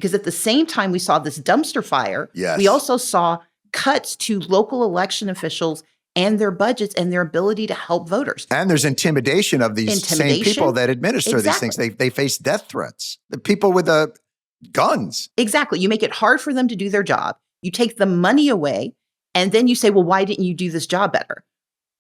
Because at the same time we saw this dumpster fire, Yes. we also saw cuts to local election officials and their budgets and their ability to help voters. And there's intimidation of these same people that administer these things. They face death threats. The people with the guns. Exactly. You make it hard for them to do their job. You take the money away, and then you say, well, why didn't you do this job better?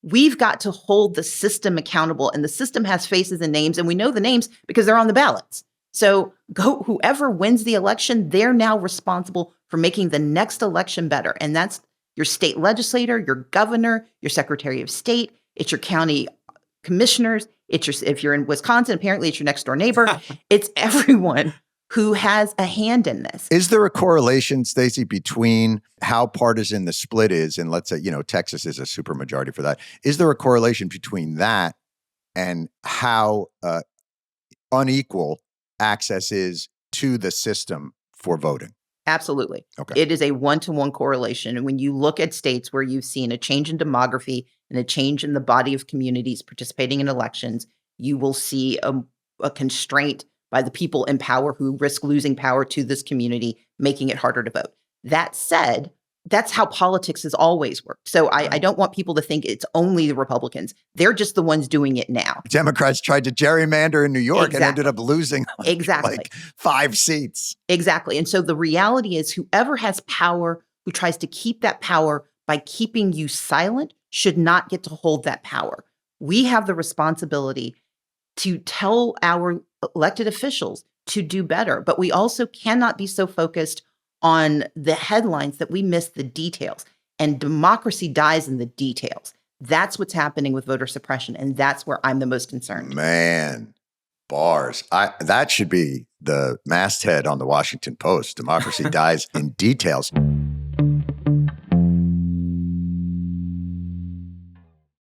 We've got to hold the system accountable, and the system has faces and names, and we know the names because they're on the ballots. So whoever wins the election, they're now responsible for making the next election better. And that's your state legislator, your governor, your secretary of state, it's your county commissioners, if you're in Wisconsin, apparently it's your next door neighbor. It's everyone who has a hand in this. Is there a correlation, Stacey, between how partisan the split is, and let's say, Texas is a supermajority for that. Is there a correlation between that and how unequal access is to the system for voting? Absolutely. Okay. It is a one-to-one correlation. And when you look at states where you've seen a change in demography and a change in the body of communities participating in elections, you will see a constraint by the people in power who risk losing power to this community, making it harder to vote. That said, that's how politics has always worked. So I don't want people to think it's only the Republicans. They're just the ones doing it now. Democrats tried to gerrymander in New York and ended up losing like 5 seats. Exactly. And so the reality is whoever has power, who tries to keep that power by keeping you silent, should not get to hold that power. We have the responsibility to tell our elected officials to do better, but we also cannot be so focused on the headlines that we miss the details. And democracy dies in the details. That's what's happening with voter suppression, and that's where I'm the most concerned. Man, bars. That should be the masthead on the Washington Post. Democracy dies in details.